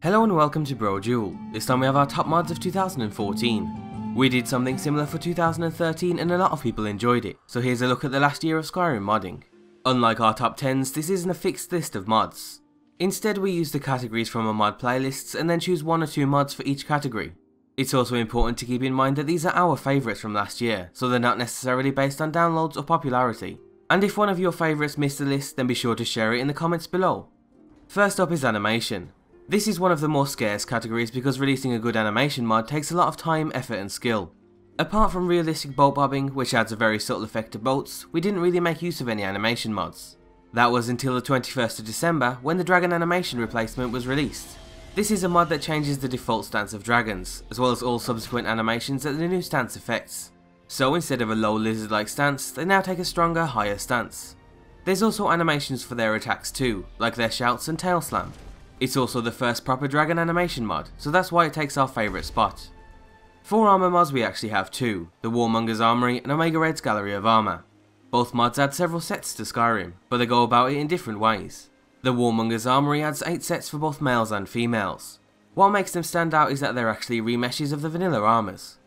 Hello and welcome to Brodual. This time we have our top mods of 2014. We did something similar for 2013 and a lot of people enjoyed it, so here's a look at the last year of Skyrim modding. Unlike our top 10s, this isn't a fixed list of mods. Instead we use the categories from our mod playlists and then choose 1 or 2 mods for each category. It's also important to keep in mind that these are our favourites from last year, so they're not necessarily based on downloads or popularity. And if one of your favourites missed the list, then be sure to share it in the comments below. First up is animation. This is one of the more scarce categories because releasing a good animation mod takes a lot of time, effort and skill. Apart from realistic boat bobbing, which adds a very subtle effect to boats, we didn't really make use of any animation mods. That was until the 21st of December when the dragon animation replacement was released. This is a mod that changes the default stance of dragons, as well as all subsequent animations that the new stance affects. So instead of a low lizard-like stance, they now take a stronger, higher stance. There's also animations for their attacks too, like their shouts and tail slam. It's also the first proper dragon animation mod, so that's why it takes our favourite spot. For armour mods we actually have 2, the Warmonger Armory and Omega Red's Gallery of Armour. Both mods add several sets to Skyrim, but they go about it in different ways. The Warmonger Armory adds 8 sets for both males and females. What makes them stand out is that they're actually remeshes of the vanilla armours.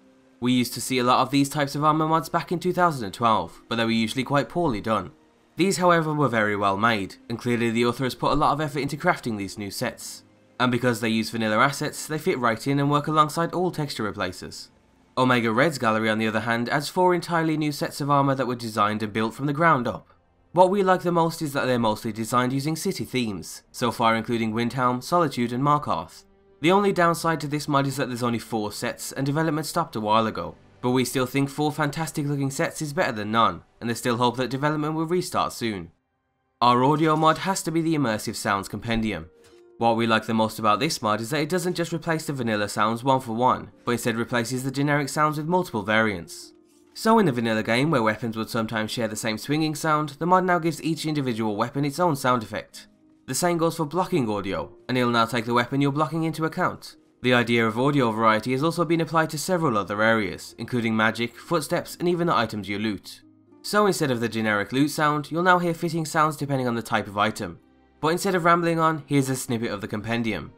We used to see a lot of these types of armour mods back in 2012, but they were usually quite poorly done. These however were very well made, and clearly the author has put a lot of effort into crafting these new sets. And because they use vanilla assets, they fit right in and work alongside all texture replacers. Omega Red's Gallery on the other hand adds 4 entirely new sets of armour that were designed and built from the ground up. What we like the most is that they're mostly designed using city themes, so far including Windhelm, Solitude and Markarth. The only downside to this mod is that there's only 4 sets and development stopped a while ago. But we still think 4 fantastic looking sets is better than none, and there's still hope that development will restart soon. Our audio mod has to be the Immersive Sounds Compendium. What we like the most about this mod is that it doesn't just replace the vanilla sounds one for one, but instead replaces the generic sounds with multiple variants. So in the vanilla game, where weapons would sometimes share the same swinging sound, the mod now gives each individual weapon its own sound effect. The same goes for blocking audio, and it'll now take the weapon you're blocking into account. The idea of audio variety has also been applied to several other areas, including magic, footsteps and even the items you loot. So instead of the generic loot sound, you'll now hear fitting sounds depending on the type of item. But instead of rambling on, here's a snippet of the compendium.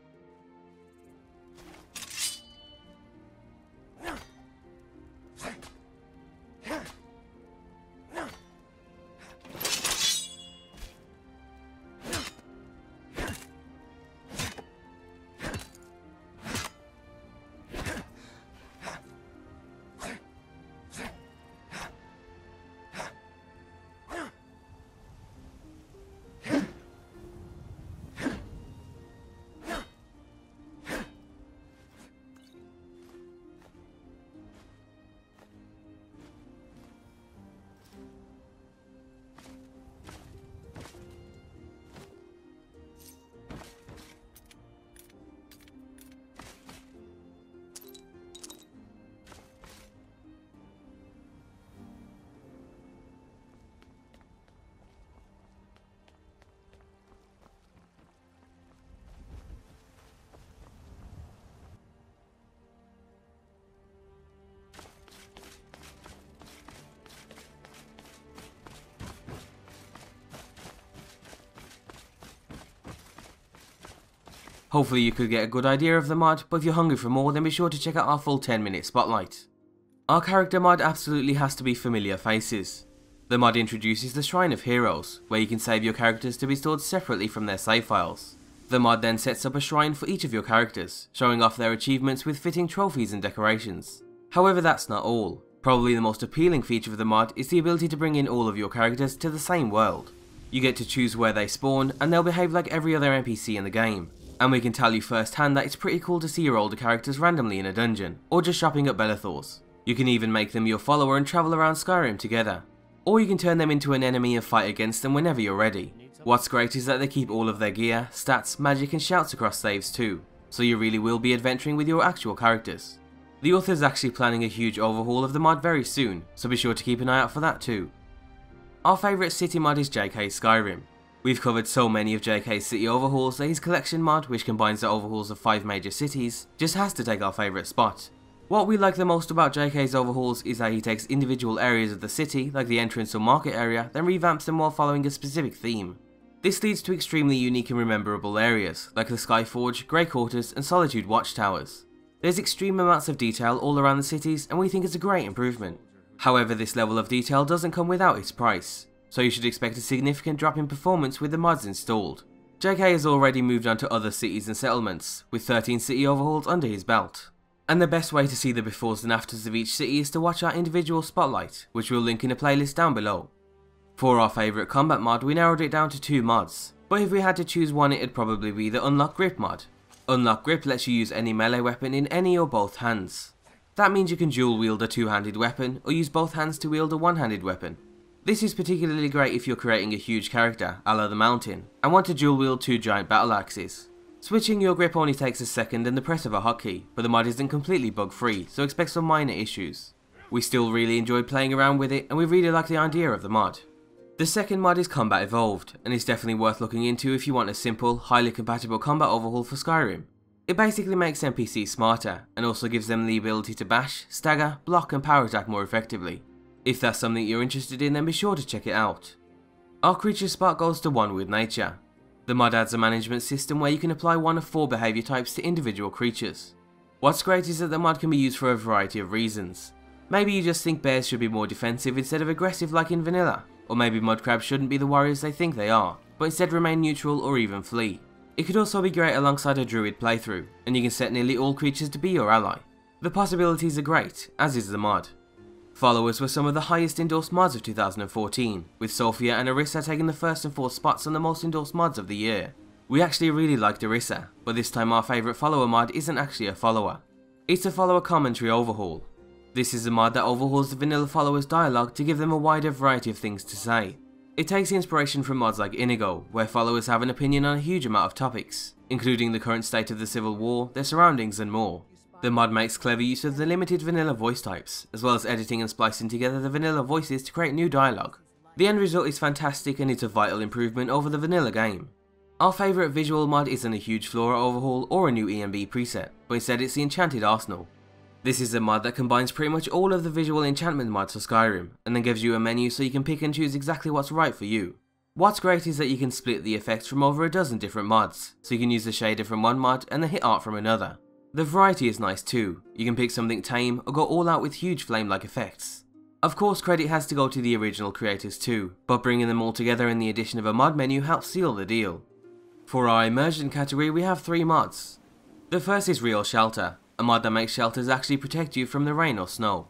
Hopefully you could get a good idea of the mod, but if you're hungry for more then be sure to check out our full 10-minute spotlight. Our character mod absolutely has to be familiar faces. The mod introduces the Shrine of Heroes, where you can save your characters to be stored separately from their save files. The mod then sets up a shrine for each of your characters, showing off their achievements with fitting trophies and decorations. However, that's not all. Probably the most appealing feature of the mod is the ability to bring in all of your characters to the same world. You get to choose where they spawn, and they'll behave like every other NPC in the game. And we can tell you firsthand that it's pretty cool to see your older characters randomly in a dungeon, or just shopping at Belethor's. You can even make them your follower and travel around Skyrim together. Or you can turn them into an enemy and fight against them whenever you're ready. What's great is that they keep all of their gear, stats, magic and shouts across saves too, so you really will be adventuring with your actual characters. The author's actually planning a huge overhaul of the mod very soon, so be sure to keep an eye out for that too. Our favourite city mod is JK's Skyrim. We've covered so many of JK's city overhauls that his collection mod, which combines the overhauls of 5 major cities, just has to take our favourite spot. What we like the most about JK's overhauls is that he takes individual areas of the city, like the entrance or market area, then revamps them while following a specific theme. This leads to extremely unique and rememberable areas, like the Skyforge, Grey Quarters and Solitude Watchtowers. There's extreme amounts of detail all around the cities and we think it's a great improvement. However, this level of detail doesn't come without its price, so you should expect a significant drop in performance with the mods installed. JK has already moved on to other cities and settlements, with 13 city overhauls under his belt. And the best way to see the befores and afters of each city is to watch our individual spotlight, which we'll link in a playlist down below. For our favourite combat mod, we narrowed it down to 2 mods, but if we had to choose one, it'd probably be the Unlock Grip mod. Unlock Grip lets you use any melee weapon in any or both hands. That means you can dual wield a 2-handed weapon, or use both hands to wield a 1-handed weapon. This is particularly great if you're creating a huge character, a la the Mountain, and want to dual wield 2 giant battle axes. Switching your grip only takes a second and the press of a hotkey, but the mod isn't completely bug free, so expect some minor issues. We still really enjoyed playing around with it, and we really like the idea of the mod. The second mod is Combat Evolved, and it's definitely worth looking into if you want a simple, highly compatible combat overhaul for Skyrim. It basically makes NPCs smarter, and also gives them the ability to bash, stagger, block and power attack more effectively. If that's something you're interested in, then be sure to check it out. Our creature spot goes to 1 with nature. The mod adds a management system where you can apply one of 4 behaviour types to individual creatures. What's great is that the mod can be used for a variety of reasons. Maybe you just think bears should be more defensive instead of aggressive like in vanilla, or maybe mudcrabs shouldn't be the warriors they think they are, but instead remain neutral or even flee. It could also be great alongside a druid playthrough, and you can set nearly all creatures to be your ally. The possibilities are great, as is the mod. Followers were some of the highest endorsed mods of 2014, with Sophia and Arissa taking the 1st and 4th spots on the most endorsed mods of the year. We actually really liked Arissa, but this time our favourite follower mod isn't actually a follower. It's a follower commentary overhaul. This is a mod that overhauls the vanilla followers' dialogue to give them a wider variety of things to say. It takes inspiration from mods like Inigo, where followers have an opinion on a huge amount of topics, including the current state of the Civil War, their surroundings and more. The mod makes clever use of the limited vanilla voice types, as well as editing and splicing together the vanilla voices to create new dialogue. The end result is fantastic and it's a vital improvement over the vanilla game. Our favourite visual mod isn't a huge flora overhaul or a new EMB preset, but instead it's the Enchanted Arsenal. This is a mod that combines pretty much all of the visual enchantment mods for Skyrim, and then gives you a menu so you can pick and choose exactly what's right for you. What's great is that you can split the effects from over a dozen different mods, so you can use the shader from one mod and the hit art from another. The variety is nice too, you can pick something tame or go all out with huge flame-like effects. Of course credit has to go to the original creators too, but bringing them all together in the addition of a mod menu helps seal the deal. For our Immersion category we have 3 mods. The first is Real Shelter, a mod that makes shelters actually protect you from the rain or snow.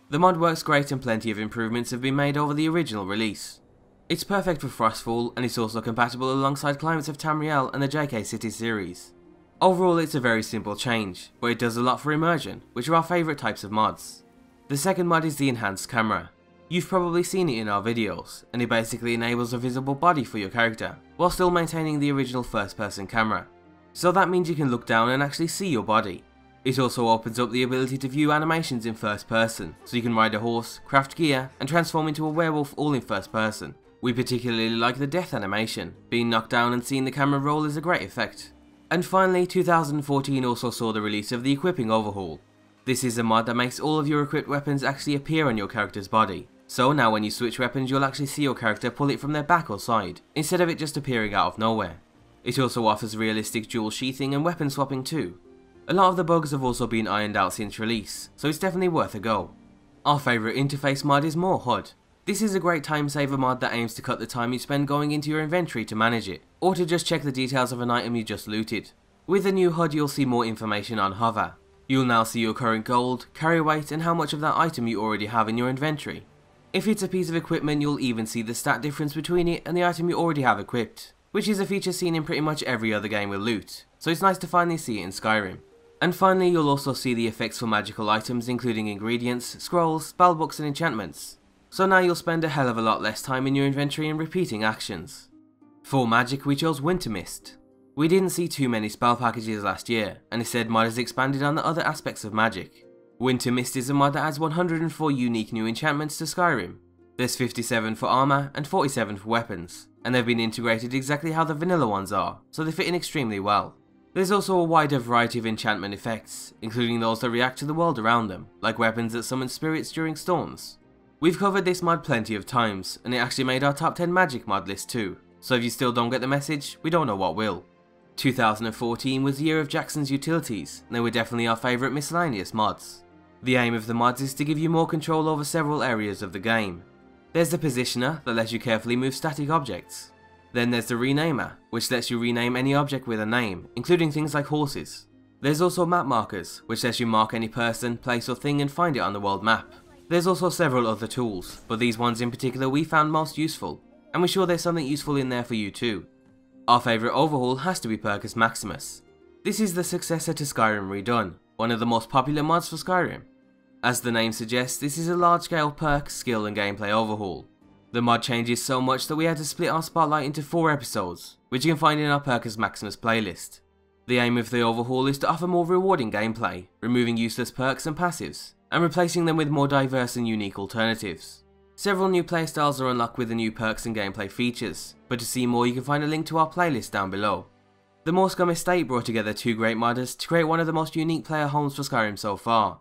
The mod works great and plenty of improvements have been made over the original release. It's perfect for Frostfall and it's also compatible alongside climates of Tamriel and the JK City series. Overall it's a very simple change, but it does a lot for Immersion, which are our favourite types of mods. The second mod is the Enhanced Camera. You've probably seen it in our videos, and it basically enables a visible body for your character, while still maintaining the original first person camera. So that means you can look down and actually see your body. It also opens up the ability to view animations in first person, so you can ride a horse, craft gear, and transform into a werewolf all in first person. We particularly like the death animation. Being knocked down and seeing the camera roll is a great effect. And finally, 2014 also saw the release of the Equipping Overhaul. This is a mod that makes all of your equipped weapons actually appear on your character's body. So now when you switch weapons you'll actually see your character pull it from their back or side, instead of it just appearing out of nowhere. It also offers realistic dual sheathing and weapon swapping too. A lot of the bugs have also been ironed out since release, so it's definitely worth a go. Our favourite interface mod is moreHUD. This is a great time saver mod that aims to cut the time you spend going into your inventory to manage it, or to just check the details of an item you just looted. With the new HUD you'll see more information on hover. You'll now see your current gold, carry weight and how much of that item you already have in your inventory. If it's a piece of equipment you'll even see the stat difference between it and the item you already have equipped, which is a feature seen in pretty much every other game with loot, so it's nice to finally see it in Skyrim. And finally you'll also see the effects for magical items including ingredients, scrolls, spellbooks and enchantments. So now you'll spend a hell of a lot less time in your inventory and repeating actions. For magic we chose Wintermyst. We didn't see too many spell packages last year, and instead mod has expanded on the other aspects of magic. Wintermyst is a mod that adds 104 unique new enchantments to Skyrim. There's 57 for armour and 47 for weapons, and they've been integrated exactly how the vanilla ones are, so they fit in extremely well. There's also a wider variety of enchantment effects, including those that react to the world around them, like weapons that summon spirits during storms. We've covered this mod plenty of times, and it actually made our top 10 magic mod list too. so if you still don't get the message, we don't know what will. 2014 was the year of Jaxonz Utilities, and they were definitely our favourite miscellaneous mods. The aim of the mods is to give you more control over several areas of the game. There's the Positioner, that lets you carefully move static objects. Then there's the Renamer, which lets you rename any object with a name, including things like horses. There's also Map Markers, which lets you mark any person, place or thing and find it on the world map. There's also several other tools, but these ones in particular we found most useful, and we're sure there's something useful in there for you too. Our favourite overhaul has to be Perkis Maximus. This is the successor to Skyrim redone, one of the most popular mods for Skyrim. As the name suggests, this is a large-scale perk, skill and gameplay overhaul. The mod changes so much that we had to split our spotlight into 4 episodes, which you can find in our Perkis Maximus playlist. The aim of the overhaul is to offer more rewarding gameplay, removing useless perks and passives, and replacing them with more diverse and unique alternatives. Several new playstyles are unlocked with the new perks and gameplay features, but to see more you can find a link to our playlist down below. The Morskom Estate brought together 2 great modders to create one of the most unique player homes for Skyrim so far.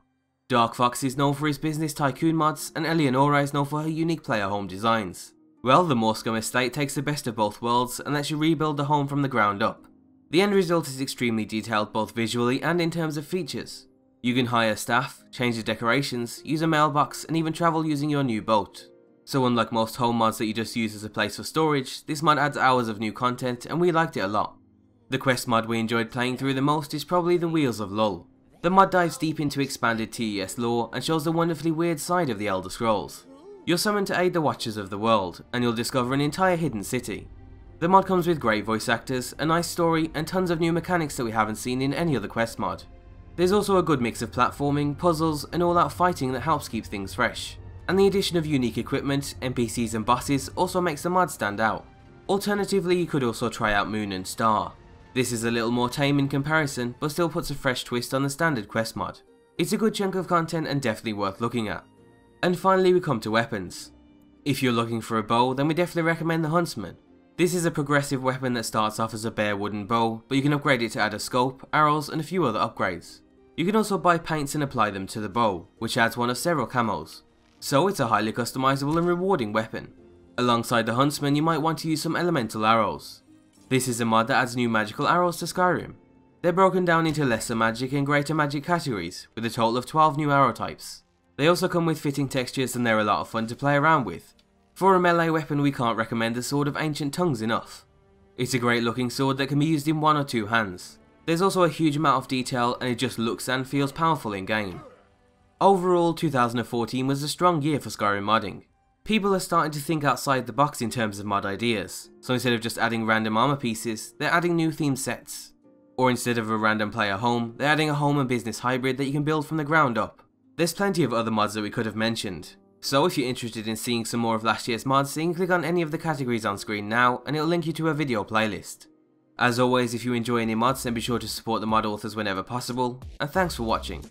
Dark Fox is known for his business tycoon mods, and Eleonora is known for her unique player home designs. Well, the Morskom Estate takes the best of both worlds and lets you rebuild the home from the ground up. The end result is extremely detailed both visually and in terms of features. You can hire staff, change the decorations, use a mailbox and even travel using your new boat. So unlike most home mods that you just use as a place for storage, this mod adds hours of new content and we liked it a lot. The quest mod we enjoyed playing through the most is probably the Wheels of Lull. The mod dives deep into expanded TES lore and shows the wonderfully weird side of the Elder Scrolls. You're summoned to aid the Watchers of the World, and you'll discover an entire hidden city. The mod comes with great voice actors, a nice story, and tons of new mechanics that we haven't seen in any other quest mod. There's also a good mix of platforming, puzzles, and all-out fighting that helps keep things fresh. And the addition of unique equipment, NPCs and bosses also makes the mod stand out. Alternatively, you could also try out Moon and Star. This is a little more tame in comparison, but still puts a fresh twist on the standard quest mod. It's a good chunk of content and definitely worth looking at. And finally we come to weapons. If you're looking for a bow, then we definitely recommend the Huntsman. This is a progressive weapon that starts off as a bare wooden bow, but you can upgrade it to add a scope, arrows and a few other upgrades. You can also buy paints and apply them to the bow, which adds one of several camos. So it's a highly customizable and rewarding weapon. Alongside the Huntsman you might want to use some elemental arrows. This is a mod that adds new magical arrows to Skyrim. They're broken down into lesser magic and greater magic categories, with a total of 12 new arrow types. They also come with fitting textures and they're a lot of fun to play around with. For a melee weapon we can't recommend the Sword of Ancient Tongues enough. It's a great looking sword that can be used in 1 or 2 hands. There's also a huge amount of detail and it just looks and feels powerful in game. Overall, 2014 was a strong year for Skyrim modding. People are starting to think outside the box in terms of mod ideas, so instead of just adding random armor pieces, they're adding new themed sets. Or instead of a random player home, they're adding a home and business hybrid that you can build from the ground up. There's plenty of other mods that we could have mentioned, so if you're interested in seeing some more of last year's mods, then click on any of the categories on screen now and it'll link you to a video playlist. As always, if you enjoy any mods then be sure to support the mod authors whenever possible, and thanks for watching.